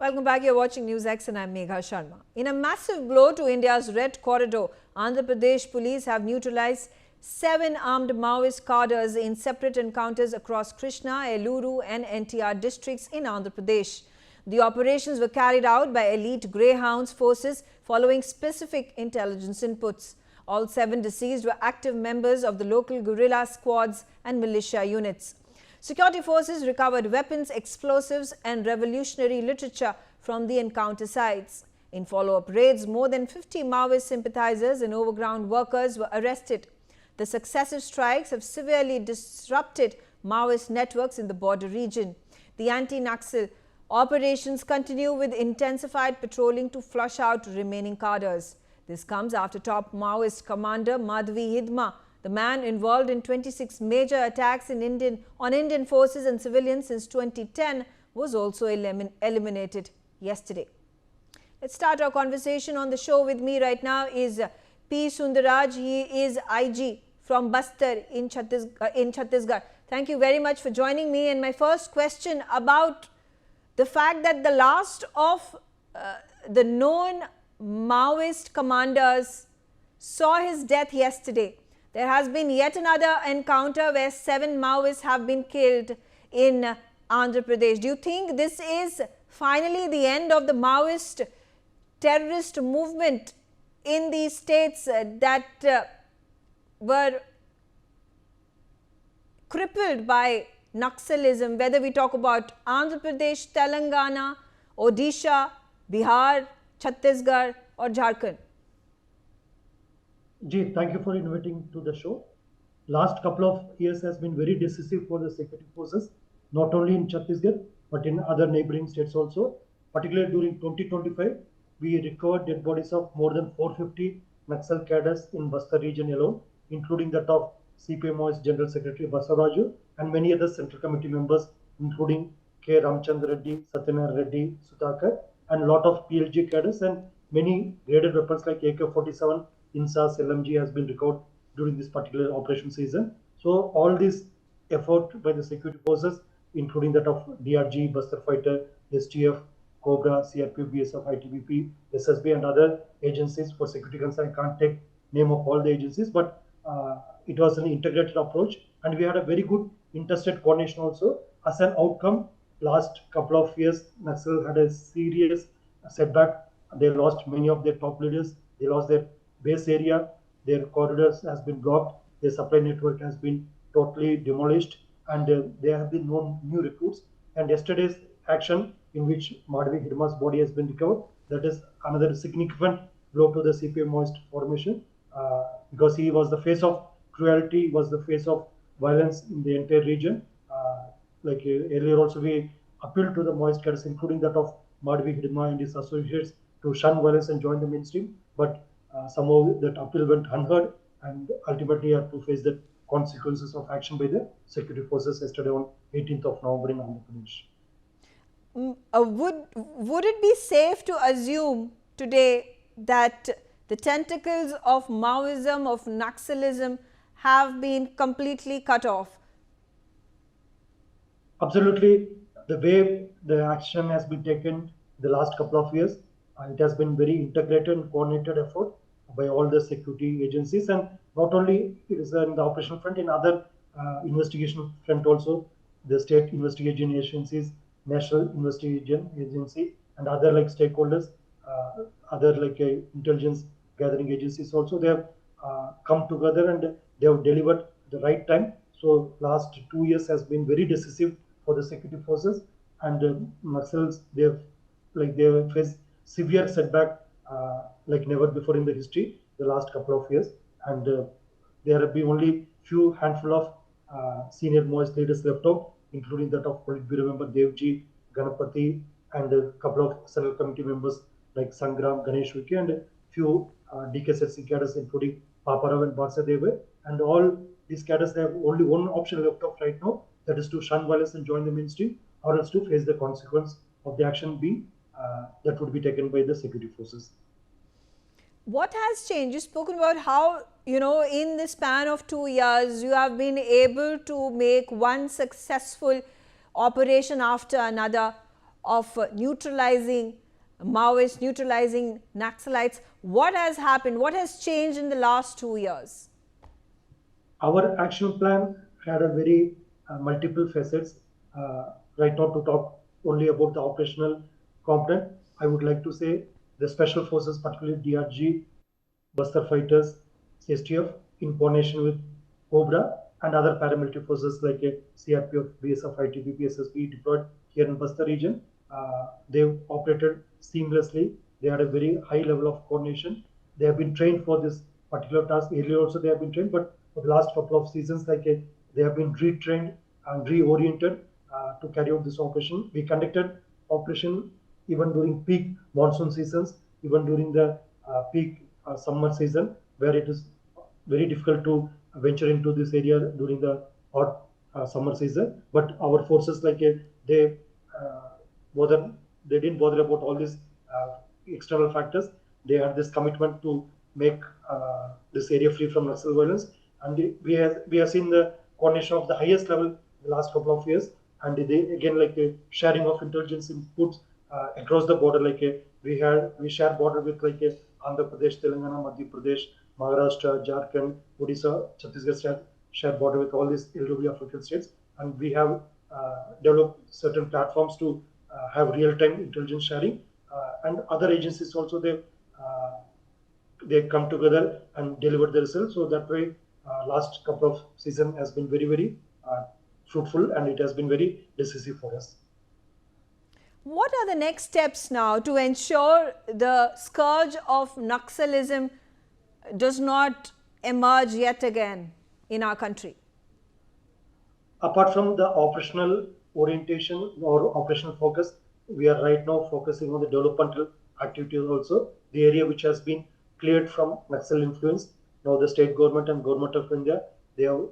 Welcome back. You're watching Newsx and I'm Megha Sharma. In a massive blow to India's Red Corridor, Andhra Pradesh police have neutralised 7 armed Maoist cadres in separate encounters across Krishna, Eluru and NTR districts in Andhra Pradesh. The operations were carried out by elite Greyhounds forces following specific intelligence inputs. All 7 deceased were active members of the local guerrilla squads and militia units. Security forces recovered weapons, explosives and revolutionary literature from the encounter sites. In follow-up raids, more than 50 Maoist sympathizers and overground workers were arrested. The successive strikes have severely disrupted Maoist networks in the border region. The anti-Naxal operations continue with intensified patrolling to flush out remaining cadres. This comes after top Maoist commander Madhvi Hidma, the man involved in 26 major attacks on Indian forces and civilians since 2010, was also eliminated yesterday. Let's start our conversation on the show. With me right now is P. Sundarraj. He is IG from Bastar in Chhattisgarh. Thank you very much for joining me. And my first question about the fact that the last of the known Maoist commanders saw his death yesterday. There has been yet another encounter where 7 Maoists have been killed in Andhra Pradesh. Do you think this is finally the end of the Maoist terrorist movement in these states that were crippled by Naxalism, whether we talk about Andhra Pradesh, Telangana, Odisha, Bihar, Chhattisgarh or Jharkhand? Ji, thank you for inviting to the show. Last couple of years has been very decisive for the security forces, not only in Chhattisgarh, but in other neighboring states also. Particularly during 2025, we recovered dead bodies of more than 450 Naxal cadres in Bastar region alone, including that of CPMO's General Secretary Sundarraj and many other Central Committee members, including K. Ramchandra Reddy, Satyanarayana Reddy, Sudhakar, and a lot of PLG cadres and many graded weapons like AK-47, INSAS, LMG has been recovered during this particular operation season. So all this effort by the security forces, including that of DRG, Bastar Fighter, STF, Cobra, CRP, BSF, ITBP, SSB and other agencies for security concern. I can't take name of all the agencies, but it was an integrated approach and we had a very good interstate coordination also. As an outcome, last couple of years, Naxal had a serious setback. They lost many of their top leaders. They lost their base area. Their corridors has been blocked. Their supply network has been totally demolished, and there have been no new recruits. And yesterday's action, in which Madhvi Hidma's body has been recovered, that is another significant blow to the CPM-Maoist formation, because he was the face of cruelty, was the face of violence in the entire region. Earlier also we appealed to the Maoist cadres, including that of Madhvi Hidma and his associates, to shun violence and join the mainstream. But somehow that appeal went unheard, and ultimately had to face the consequences of action by the security forces yesterday on 18th of November in Andhra Pradesh. Would it be safe to assume today that the tentacles of Maoism, of Naxalism have been completely cut off? Absolutely. The way the action has been taken the last couple of years, it has been very integrated and coordinated effort by all the security agencies, and not only it is in the operational front, in other investigation front also, the state investigation agencies, national investigation agency and other like stakeholders, other like intelligence gathering agencies also, they have come together and they have delivered at the right time. So last 2 years has been very decisive for the security forces, and Naxals, they have faced severe setback like never before in the history the last couple of years, and there have been only few handful of senior Maoist leaders left out, including that of Politburo member Devji, Ganapati, and a couple of Central Committee members like Sangram, Ganesh Wiki, and a few DKSC cadres including Paparav and Barsadeva. And all these cadres, they have only one option left out right now, that is to shun violence and join the mainstream, or else to face the consequence of the action being that would be taken by the security forces. What has changed? You've spoken about how, in the span of 2 years, you have been able to make one successful operation after another. of neutralizing Maoists, neutralizing Naxalites. What has happened? What has changed in the last 2 years? Our action plan had a very multiple facets. Right now, to talk only about the operational component, I would like to say the special forces, particularly DRG, Bastar fighters, STF, in coordination with Cobra and other paramilitary forces like CRPF, BSF, ITB, PSSB deployed here in Bastar region. They've operated seamlessly. They had a very high level of coordination. They have been trained for this particular task. Earlier also they have been trained, but for the last couple of seasons, they have been retrained and reoriented to carry out this operation. We conducted operation even during peak monsoon seasons, even during the peak summer season, where it is very difficult to venture into this area during the hot summer season. But our forces, they uh, bother, they didn't bother about all these external factors. They had this commitment to make this area free from Naxal violence, and we have seen the coordination of the highest level in the last couple of years, and they again like a sharing of intelligence inputs across the border. We share border with Andhra Pradesh, Telangana, Madhya Pradesh, Maharashtra, Jharkhand, Odisha, Chhattisgarh share border with all these LW African states, and we have developed certain platforms to have real-time intelligence sharing, and other agencies also they come together and deliver the results. So that way, last couple of season has been very fruitful, and it has been very decisive for us. What are the next steps now to ensure the scourge of Naxalism does not emerge yet again in our country? Apart from the operational orientation or operational focus, we are right now focusing on the developmental activities also. The area which has been cleared from Naxal influence, now the state government and government of India, they are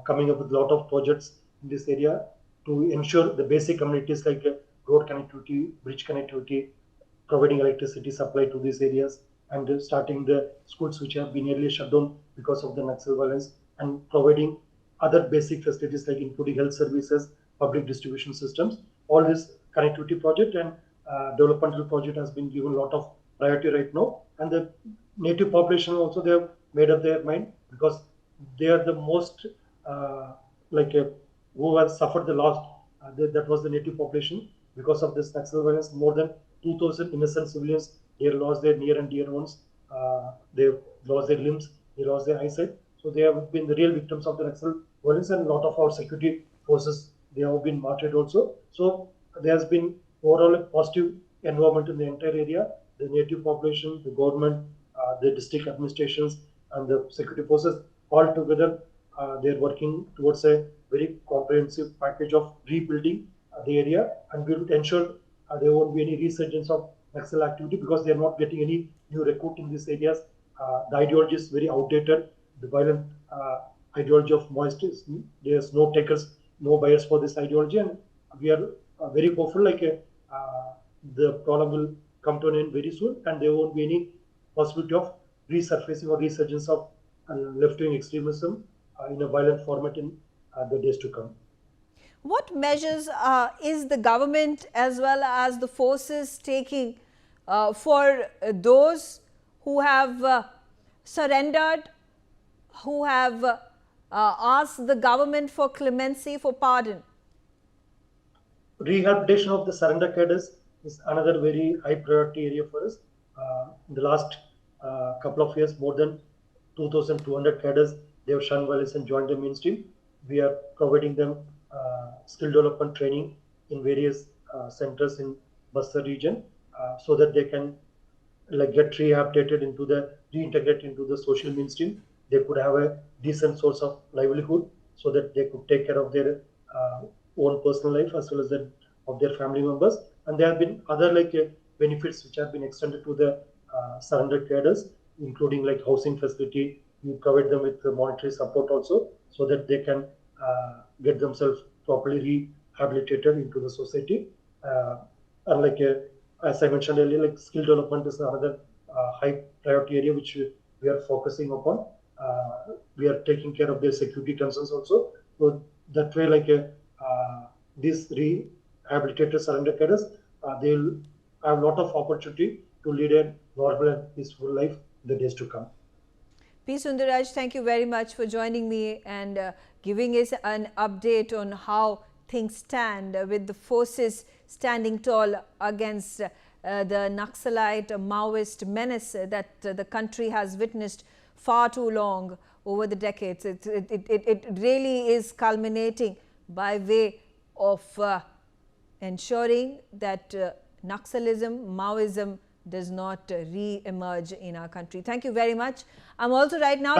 coming up with a lot of projects in this area to ensure the basic communities like road connectivity, bridge connectivity, providing electricity supply to these areas, and starting the schools which have been nearly shut down because of the Naxal violence, and providing other basic facilities like including health services, public distribution systems. All this connectivity project and developmental project has been given a lot of priority right now. And the native population also, they have made up their mind, because they are the most who have suffered the loss. That was the native population. Because of this Naxal violence, more than 2,000 innocent civilians, they lost their near and dear ones. They lost their limbs, they lost their eyesight. So they have been the real victims of the Naxal violence, and a lot of our security forces, they have been martyred also. So there has been overall a positive environment in the entire area. The native population, the government, the district administrations, and the security forces all together, they are working towards a very comprehensive package of rebuilding the area, and we will ensure there won't be any resurgence of Naxal activity, because they are not getting any new recruit in these areas. The ideology is very outdated. The violent ideology of Maoist is, there's no takers, no buyers for this ideology, and we are very hopeful the problem will come to an end very soon, and there won't be any possibility of resurfacing or resurgence of left-wing extremism in a violent format in the days to come. What measures is the government as well as the forces taking for those who have surrendered, who have asked the government for clemency, for pardon? Rehabilitation of the surrender cadres is another very high priority area for us. In the last couple of years, more than 2,200 cadres, they have shunned violence and joined the mainstream. We are providing them skill development training in various centers in Bastar region, so that they can get rehabilitated reintegrate into the social mainstream. They could have a decent source of livelihood, so that they could take care of their own personal life as well as that of their family members. And there have been other benefits which have been extended to the surrendered cadres, including housing facility. You provide them with monetary support also, so that they can get themselves properly rehabilitated into the society. And as I mentioned earlier, skill development is another high priority area which we are focusing upon. We are taking care of their security concerns also. So that way, this rehabilitated surrender cadres, they will have a lot of opportunity to lead a normal and peaceful life in the days to come. P. Sundarraj, thank you very much for joining me and giving us an update on how things stand with the forces standing tall against the Naxalite Maoist menace that the country has witnessed far too long over the decades. It really is culminating by way of ensuring that Naxalism, Maoism does not re-emerge in our country. Thank you very much. I'm also right now